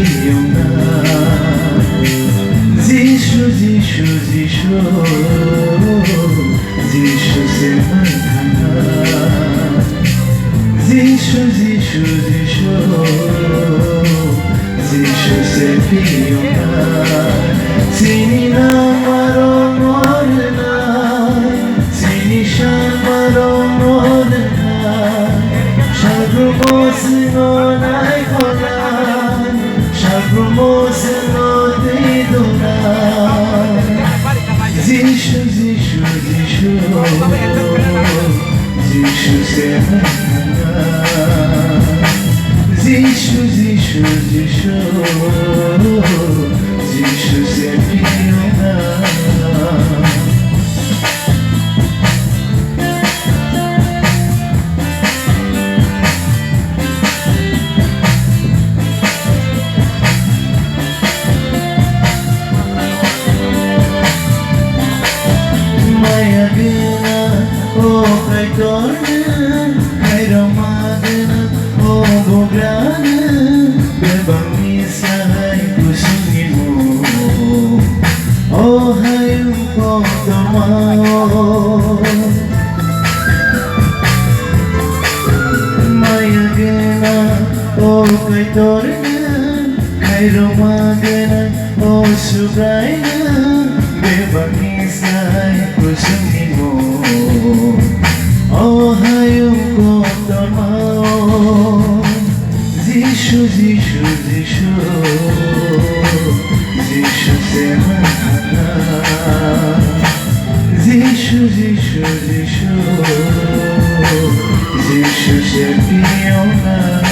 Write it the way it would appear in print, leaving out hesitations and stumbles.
Fiona Zishu, Zishu, Zishu Zishu se mathana Zishu, Zishu, Zishu Zishu se Fiona Sini na maro morna Sini shamaro morna Shagru mosno nai kona Shagru mosno te dona Zishu, Zishu, Zishu Zishu se mathana Zishu, Zishu, Zishu Zishu se Fiona Oh, kay torna, kay ramadana, oh, bograna, bebang isa'y kusungin mo. Oh, hayong ko tumao. Mayagana, oh, kay torna, kay ramadana, oh, subrayna, bebang isa'y kusungin mo. Oh, hayong ko tumao. Zishu, Zishu, Zishu Zishu se mathana Zishu, Zishu, Zishu Zishu se Fiona